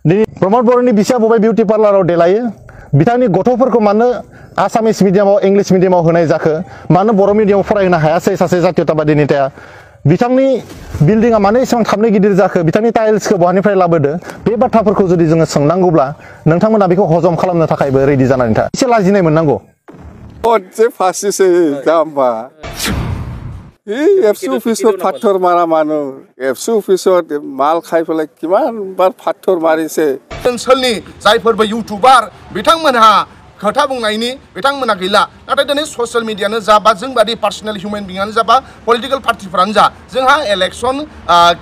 प्रमोद बर'नि बिसिया बबे बिउटी पार्लाराव देलायो बिथांनि गथ'फोरखौ मानो आसामिस मिडियामाव इंलिश मिडियामाव होनाय जाखो मानो बर' मिडियामाव फरायहोनो हायासै सासे जातीयताबादी नेताया बिथांनि बिल्डिंआ मानो एसेबां थाबनो गिदिर जाखो बिथांनि टाइल्सखौ बहानिफ्राय लाबोदो बे बाथ्राफोरखौ जुदि जोङो सोंनांगौब्ला नोंथांमोना बेखौ हजम खालामनो थाखायबो रेडि जानानै था एसे लाजिनाय मोननांगौ अजे फासिसै जाम्बा एफसु अफिसर फाथर मारा मानो एफसु अफिसर माल खायफोरलाय किमान बार फाथर मारिसे ओनसोलनि जायफोरबो इउटुबार बिथांमोनहा खोथा बुंनायनि बिथांमोना गैला नाथाय दिनै ससियेल मिडियानो जा बा जों बादि पार्सनेल हिउमेन बिंआनो जा बा पलिटिकल पार्टिफोरानो जा जोंहा इलेक्शन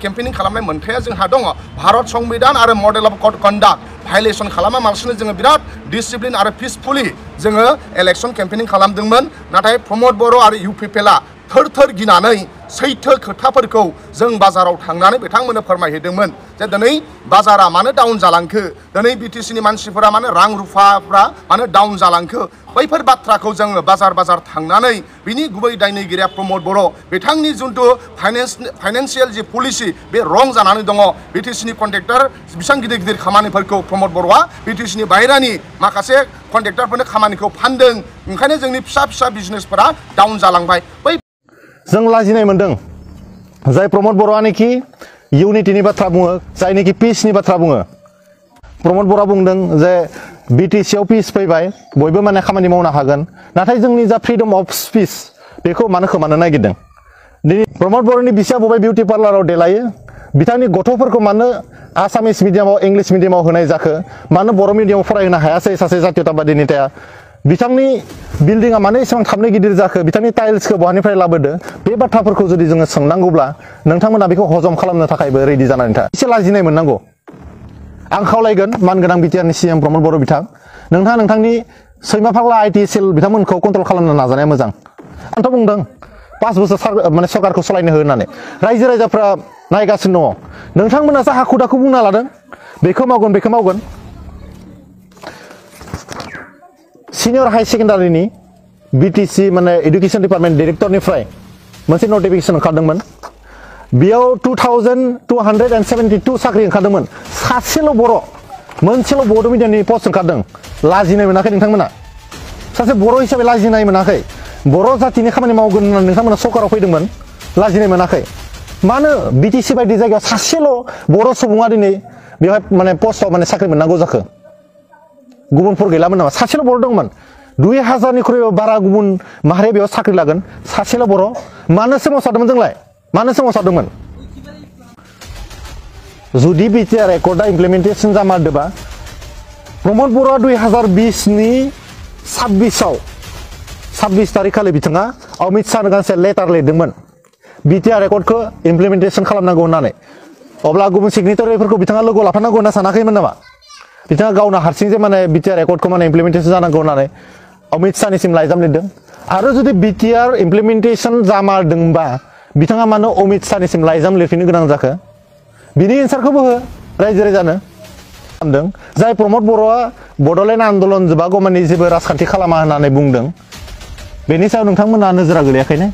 केम्पेनिं खालामनाय मोनथाया जोंहा दङ भारत संबिधान आरो मडेल अफ कन्डाक्ट भायलेसन खालामालासिनो जोङो बिराद डिसिप्लिन आरो पिसफुलि जोङो इलेक्शन केम्पेनिं खालामदोंमोन नाथाय प्रमोद बर' आरो इउपिपिएलआ थर थर गिनानै सैथो खोथाफोरखौ जों बाजाराव थांनानै बिथांमोननो फोरमायहैदोंमोन जे दिनै बाजारा मानो डाउन जालांखो दिनै बिटिसिनि मानसिफोरा मानो रां रुफाफ्रा मानो डाउन जालांखो बैफोर बाथ्राखौ जोङो बाजार थांनानै बिनि गुबै दायनिगिरिया प्रमोद बर' बिथांनि जिथु फाइनेन्सियेल जि पलिसि बे रं जानानै दङ बिटिसिनि कन्ट्रेक्टर बेसेबां गिदिर गिदिर खामानिफोरखौ प्रमोद बर'आ बिटिसिनि बाहेरानि माखासे कन्ट्रेक्टरफोरनो खामानिखौ फानदों ओंखायनो जोंनि फिसा फिसा बिजनेसफोरा डाउन जालांबाय बै जों लाजिनाय मोनदों जाय प्रमोद बर'आनोखि इउनिटिनि बाथ्रा बुङो जायनोखि पिसनि बाथ्रा बुङो प्रमोद बर'आ बुंदों जे बिटिसिआव पिस फैबाय बयबो माने खामानि मावनो हागोन नाथाय जोंनि जा फ्रिडम अफ स्पिच बेखौ मानो खोमानो नागिरदों दिनै प्रमोद बर'नि बिसिया बबे बिउटी पार्लाराव देलायो बिथांनि गथ'फोरखौ मानो आसामिस मिडियामाव इंलिश मिडियामाव होनाय जाखो मानो बर' मिडियामाव फरायहोनो हायासै सासे जातीयताबादी नेताया बिथांनि बिल्डिंआ मानो एसेबां थाबनो गिदिर जाखो बिथांनि टाइल्सखौ बहानिफ्राय लाबोदो बे बाथ्राफोरखौ जुदि जोङो सोंनांगौब्ला नोंथांमोना बेखौ हजम खालामनो थाखायबो रेडि जानानै था एसे लाजिनाय मोननांगौ आं खावलायगोन मानगोनां बिटिआरनि सिएम प्रमोद बर' बिथां नोंथाङा नोंथांनि सैमा फाग्ला आइटि सेल बिथांमोनखौ कन्ट्रल खालामनो नाजानाया मोजां आंथ' बुंदों 5 बोसोर माने सरकारखौ सालायनो हो होननानै रायजो राजाफ्रा नायगासिनो दङ नोंथांमोनासो हाखु दाखु बुंना लादों बेखौ मावगोन सिनियर हाई सेकेन्डारिनि बिटिसि माने एडुकेशन डिपार्टमेन्ट डाइरेक्टरनिफ्राय मोनसे नटिफिकेशन ओंखारदोंमोन बेयाव 2272 साख्रि ओंखारदोंमोन सासेल' बर' मोनसेल' बड' मिडियामनि पस्ट ओंखारदों लाजिनाय मोनाखै नोंथांमोना सासे बर' हिसाबै लाजिनाय मोनाखै बर' जातिनि खामानि मावगोन होननानै नोंथांमोना सरकाराव फैदोंमोन लाजिनाय मोनाखै मानो बिटिसि बायदि जायगायाव सासेल' बर' सुबुङा दिनै बेवहाय माने पस्टआव माने साख्रि मोननांगौ जाखो गुबुनफोर गैलामोन नामा सासेल' बर' दंमोन 2000निख्रुइबो बारा गुबुन माहारिया बेयाव साख्रि लागोन सासेल' बर' मानो सोमावसारदोंमोन जोंलाय मानो सोमावसारदोंमोन जुदि बिटिआर एकर्डआ इमप्लिमेन्टेसन जामारदोंबा प्रमोद बर'आ 2020नि 26 तारिख खालि बिथाङा अमित शाहनो गांसे लेटार लिरदोंमोन बिटिआर एकर्डखौ इमप्लिमेन्टेसन खालामनांगौ होननानै अब्ला गुबुन सिगनेटारिफोरखौ बिथाङा लोगोआव लाफानांगौ होनना सानाखैमोन नामा बिथाङा गावनो हारसिं जे माने बिटिआर एकर्डखौ माने इमप्लिमेन्टेसन जानांगौ होननानै अमित शाहनिसिम लाइजाम लिरदों आरो जुदि बिटिआर इमप्लिमेन्टेसन जामारदोंबा बिथाङा मानो अमित शाहनिसिम लाइजाम लिरफिननो गोनां जाखो बिनि एन्सारखौबो हो रायजो राजानो सानदों जाय प्रमोद बर'आ बड'लेण्ड आन्दलन जोबागौमानि जेबो राजखान्थि खालामा होननानै बुंदों बेनि सायाव नोंथांमोना नोजोरा गोलैयाखै ने